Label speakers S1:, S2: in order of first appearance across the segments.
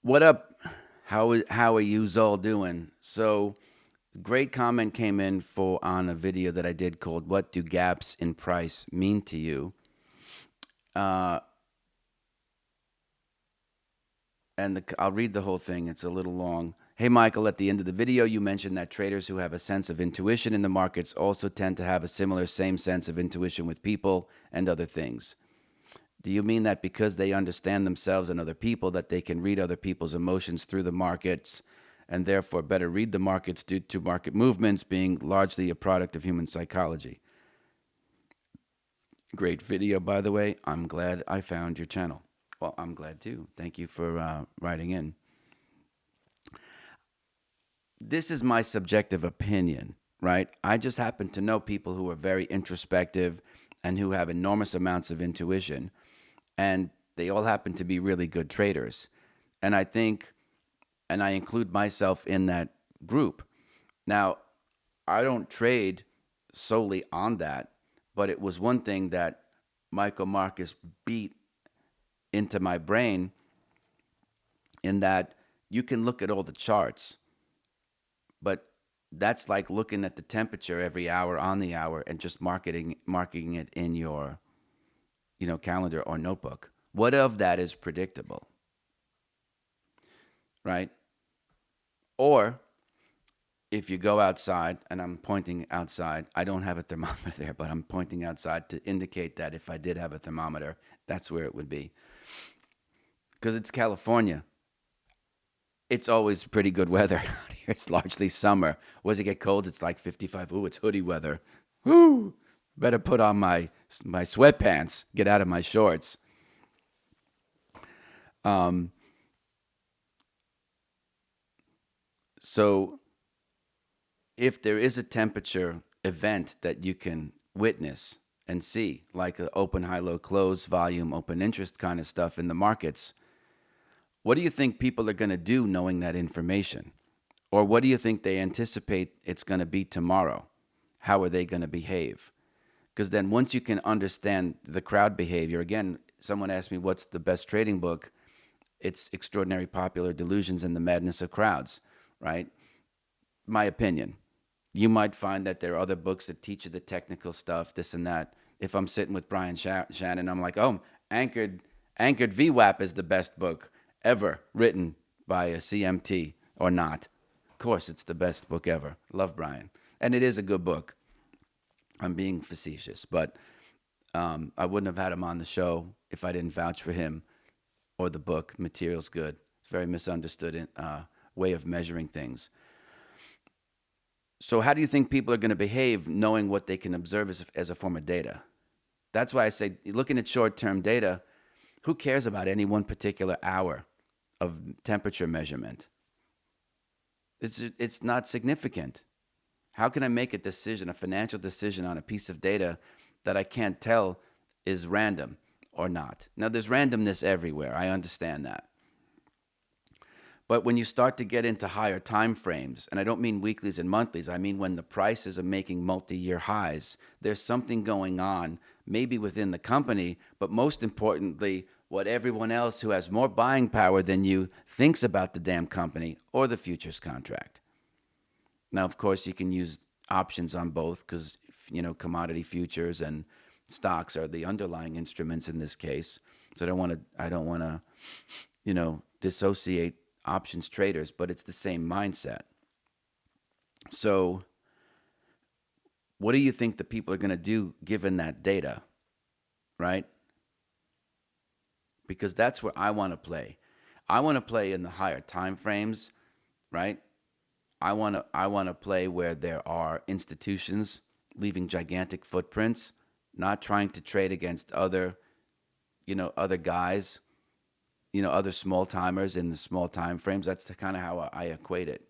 S1: What up? How are yous all doing? So, great comment came in for on a video that I did called "What Do Gaps in Price Mean to You?" Uh, I'll read the whole thing. It's a little long. Hey, Michael, at the end of the video, you mentioned that traders who have a sense of intuition in the markets also tend to have a similar same sense of intuition with people and other things. Do you mean that because they understand themselves and other people, that they can read other people's emotions through the markets and therefore better read the markets due to market movements being largely a product of human psychology? Great video, by the way. I'm glad I found your channel. Well, I'm glad too. Thank you for writing in. This is my subjective opinion, right? I just happen to know people who are very introspective and who have enormous amounts of intuition, and they all happen to be really good traders. And I think, and I include myself in that group. Now, I don't trade solely on that, but it was one thing that Michael Marcus beat into my brain in that you can look at all the charts, but that's like looking at the temperature every hour on the hour and just marking it in your calendar or notebook. What of that is predictable, right? Or if you go outside, and I'm pointing outside, I don't have a thermometer there, but I'm pointing outside to indicate that if I did have a thermometer, that's where it would be. Because it's California. It's always pretty good weather out here. It's largely summer. Once it get cold, it's like 55. Ooh, it's hoodie weather. Woo! Better put on my sweatpants. Get out of my shorts. So if there is a temperature event that you can witness and see, like an open, high, low, close, volume, open interest kind of stuff in the markets, what do you think people are going to do knowing that information? Or what do you think they anticipate it's going to be tomorrow? How are they going to behave? Because then once you can understand the crowd behavior, again, someone asked me, what's the best trading book? It's Extraordinary Popular Delusions and the Madness of Crowds, right? My opinion. You might find that there are other books that teach you the technical stuff, this and that. If I'm sitting with Brian Shannon, I'm like, oh, Anchored VWAP is the best book ever written by a CMT or not. Of course, it's the best book ever. Love Brian. And it is a good book. I'm being facetious, but I wouldn't have had him on the show if I didn't vouch for him or the book. The material's good. It's a very misunderstood way of measuring things. So how do you think people are going to behave knowing what they can observe as a form of data? That's why I say, looking at short-term data, who cares about any one particular hour of temperature measurement? It's not significant. How can I make a decision, a financial decision on a piece of data that I can't tell is random or not? Now, there's randomness everywhere. I understand that. But when you start to get into higher time frames, and I don't mean weeklies and monthlies, I mean when the prices are making multi-year highs, there's something going on, maybe within the company, but most importantly, what everyone else who has more buying power than you thinks about the damn company or the futures contract. Now, of course, you can use options on both because, commodity futures and stocks are the underlying instruments in this case. So I don't want to, dissociate options traders, but it's the same mindset. So what do you think the people are going to do given that data, right? Because that's where I want to play. I want to play in the higher time frames, right? I want to play where there are institutions leaving gigantic footprints, not trying to trade against other guys, other small timers in the small time frames. That's kind of how I equate it.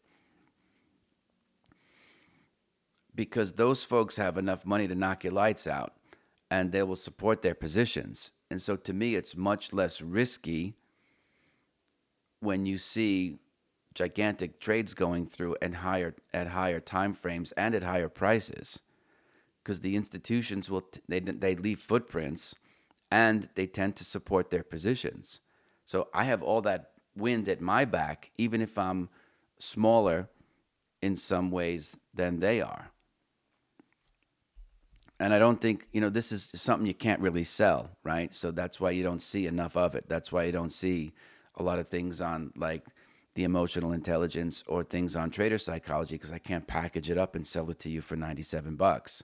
S1: Because those folks have enough money to knock your lights out and they will support their positions. And so to me, it's much less risky when you see gigantic trades going through and at higher time frames and at higher prices, because the institutions they leave footprints and they tend to support their positions. So I have all that wind at my back, even if I'm smaller in some ways than they are. And I don't think, this is something you can't really sell, right? So that's why you don't see enough of it. That's why you don't see a lot of things on like the emotional intelligence or things on trader psychology, because I can't package it up and sell it to you for $97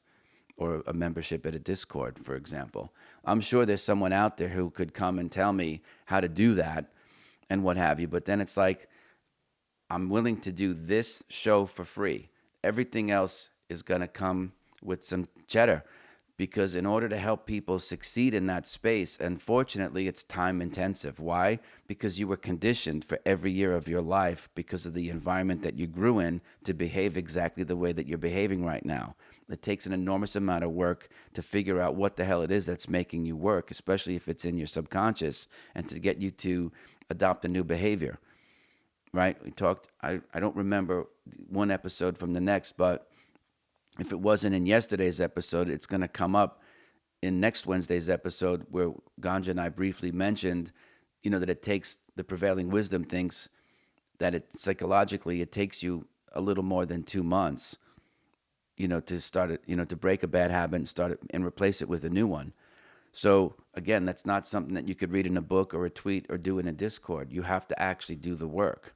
S1: or a membership at a Discord, for example. I'm sure there's someone out there who could come and tell me how to do that and what have you. But then it's like, I'm willing to do this show for free. Everything else is going to come with some cheddar, because in order to help people succeed in that space, unfortunately, it's time intensive. Why? Because you were conditioned for every year of your life, because of the environment that you grew in, to behave exactly the way that you're behaving right now. It takes an enormous amount of work to figure out what the hell it is that's making you work, especially if it's in your subconscious, and to get you to adopt a new behavior. Right? We talked, I don't remember one episode from the next, but if it wasn't in yesterday's episode, it's going to come up in next Wednesday's episode, where Ganja and I briefly mentioned, that it takes, the prevailing wisdom thinks that it psychologically, it takes you a little more than 2 months, to start it, to break a bad habit and start it and replace it with a new one. So again, that's not something that you could read in a book or a tweet or do in a Discord. You have to actually do the work.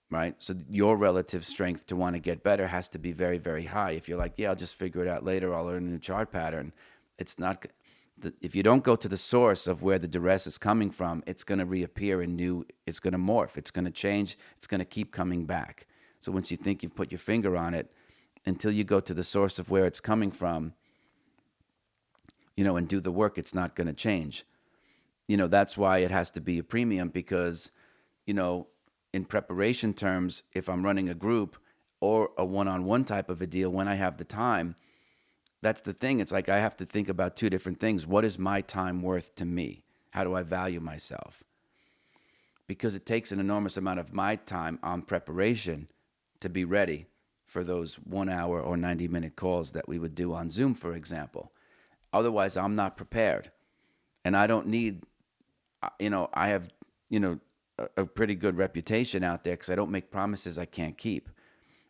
S1: Right? So your relative strength to want to get better has to be very, very high. If you're like, yeah, I'll just figure it out later, I'll learn a new chart pattern. It's not, if you don't go to the source of where the duress is coming from, it's going to reappear in new, it's going to morph, it's going to change, it's going to keep coming back. So once you think you've put your finger on it, until you go to the source of where it's coming from, and do the work, it's not going to change. That's why it has to be a premium, because, in preparation terms, if I'm running a group or a one-on-one type of a deal, when I have the time, that's the thing. It's like I have to think about two different things. What is my time worth to me? How do I value myself? Because it takes an enormous amount of my time on preparation to be ready for those 1 hour or 90-minute calls that we would do on Zoom, for example. Otherwise, I'm not prepared. And I don't need, I have, a pretty good reputation out there, because I don't make promises I can't keep.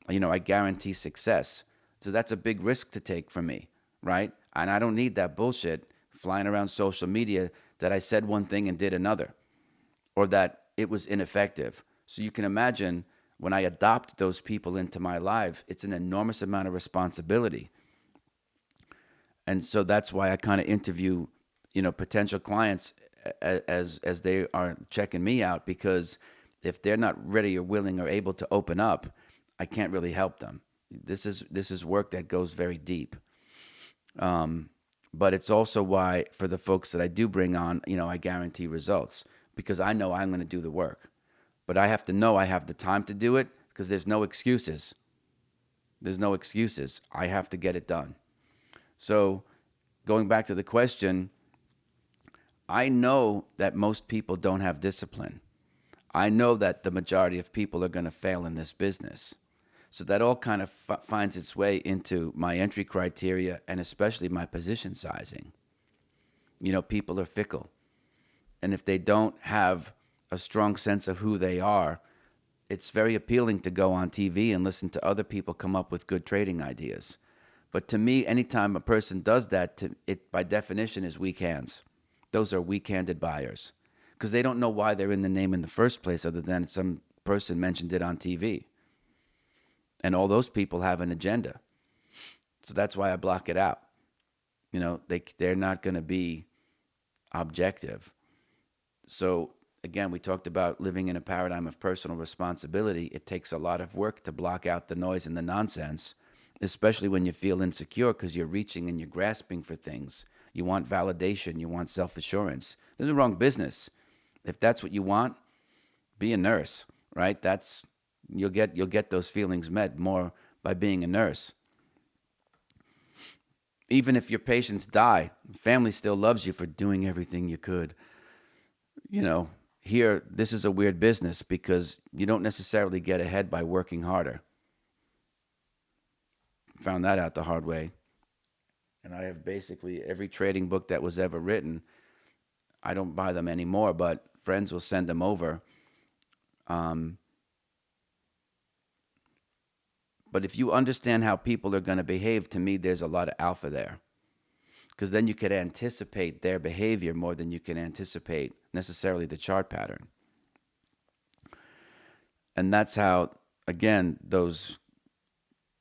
S1: I guarantee success. So that's a big risk to take for me, right? And I don't need that bullshit flying around social media that I said one thing and did another, or that it was ineffective. So you can imagine, when I adopt those people into my life, it's an enormous amount of responsibility. And so that's why I kind of interview, potential clients as they are checking me out, because if they're not ready or willing or able to open up, I can't really help them. This is work that goes very deep. But it's also why, for the folks that I do bring on, I guarantee results, because I know I'm going to do the work. But I have to know I have the time to do it, because there's no excuses. There's no excuses. I have to get it done. So going back to the question, I know that most people don't have discipline. I know that the majority of people are going to fail in this business. So that all kind of finds its way into my entry criteria, and especially my position sizing. People are fickle. And if they don't have a strong sense of who they are, it's very appealing to go on TV and listen to other people come up with good trading ideas. But to me, anytime a person does that, it by definition is weak hands. Those are weak-handed buyers, because they don't know why they're in the name in the first place, other than some person mentioned it on TV. And all those people have an agenda. So that's why I block it out. They're not going to be objective. So again, we talked about living in a paradigm of personal responsibility. It takes a lot of work to block out the noise and the nonsense, especially when you feel insecure, because you're reaching and you're grasping for things. You want validation. You want self-assurance. There's a wrong business. If that's what you want, be a nurse, right? You'll get those feelings met more by being a nurse. Even if your patients die, family still loves you for doing everything you could. Here, this is a weird business, because you don't necessarily get ahead by working harder. Found that out the hard way. And I have basically every trading book that was ever written. I don't buy them anymore, but friends will send them over. Um, but if you understand how people are going to behave, to me, there's a lot of alpha there. Because then you could anticipate their behavior more than you can anticipate necessarily the chart pattern. And that's how, again, those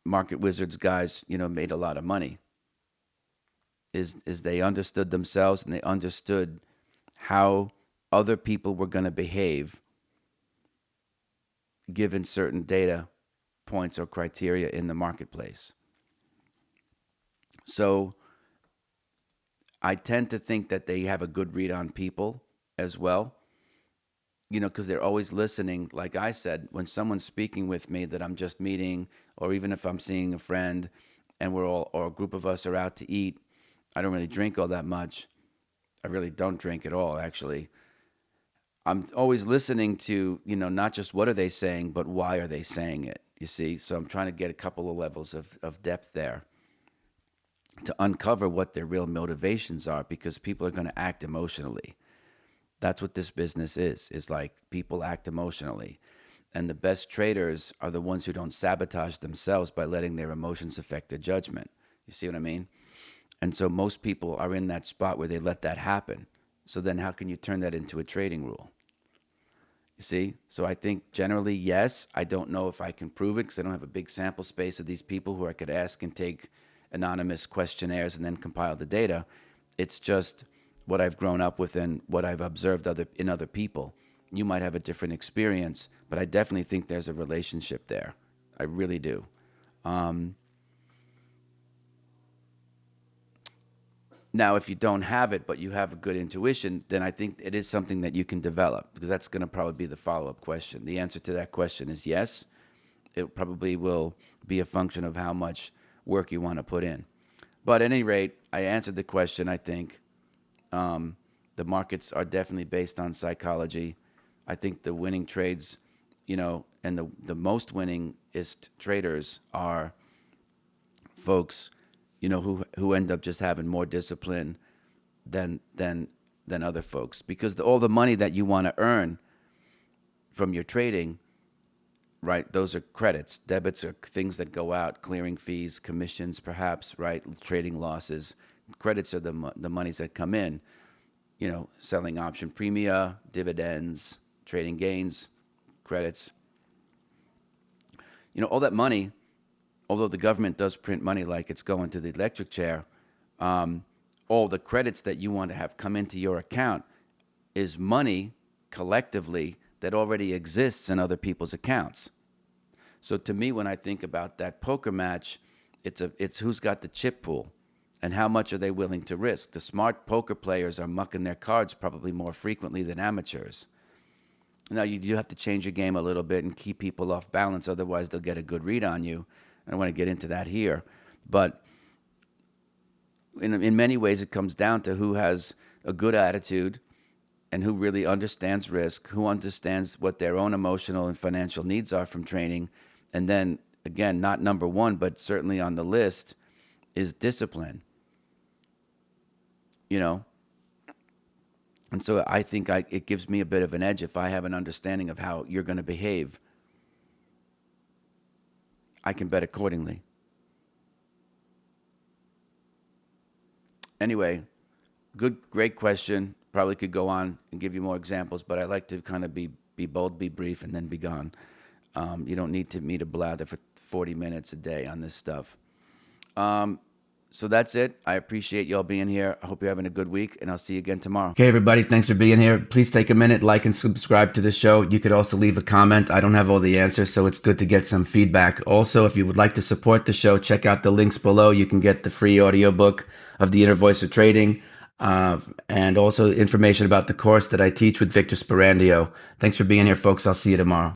S1: market wizards guys, made a lot of money. Is they understood themselves, and they understood how other people were going to behave given certain data points or criteria in the marketplace. So I tend to think that they have a good read on people as well, because they're always listening. Like I said, when someone's speaking with me that I'm just meeting, or even if I'm seeing a friend and or a group of us are out to eat, I don't really drink all that much. I really don't drink at all, actually. I'm always listening to, not just what are they saying, but why are they saying it, you see? So I'm trying to get a couple of levels of depth there to uncover what their real motivations are, because people are going to act emotionally. That's what this business is like people act emotionally. And the best traders are the ones who don't sabotage themselves by letting their emotions affect their judgment. You see what I mean? And so most people are in that spot where they let that happen. So then how can you turn that into a trading rule? You see? So I think generally, yes. I don't know if I can prove it because I don't have a big sample space of these people who I could ask and take anonymous questionnaires and then compile the data. It's just what I've grown up with and what I've observed in other people. You might have a different experience, but I definitely think there's a relationship there. I really do. Now, if you don't have it, but you have a good intuition, then I think it is something that you can develop, because that's going to probably be the follow-up question. The answer to that question is yes. It probably will be a function of how much work you want to put in. But at any rate, I answered the question, I think. The markets are definitely based on psychology. I think the winning trades, and the most winningest traders are folks, who end up just having more discipline than other folks, because all the money that you want to earn from your trading, right? Those are credits. Debits are things that go out, clearing fees, commissions, perhaps, right? Trading losses. Credits are the monies that come in, selling option premia, dividends, trading gains, credits. All that money, although the government does print money like it's going to the electric chair, all the credits that you want to have come into your account is money collectively that already exists in other people's accounts. So to me, when I think about that poker match, it's who's got the chip pool and how much are they willing to risk. The smart poker players are mucking their cards probably more frequently than amateurs. Now, you do have to change your game a little bit and keep people off balance, otherwise they'll get a good read on you. I don't want to get into that here. But in many ways, it comes down to who has a good attitude and who really understands risk, who understands what their own emotional and financial needs are from training. And then, again, not number one, but certainly on the list is discipline. And so I think it gives me a bit of an edge if I have an understanding of how you're going to behave. I can bet accordingly. Anyway, great question. Probably could go on and give you more examples, but I like to kind of be bold, be brief, and then be gone. You don't need me to blather for 40 minutes a day on this stuff. So that's it. I appreciate y'all being here. I hope you're having a good week, and I'll see you again tomorrow. Okay, everybody, thanks for being here. Please take a minute, like and subscribe to the show. You could also leave a comment. I don't have all the answers, so it's good to get some feedback. Also, if you would like to support the show, check out the links below. You can get the free audiobook of The Inner Voice of Trading, and also information about the course that I teach with Victor Sperandio. Thanks for being here, folks. I'll see you tomorrow.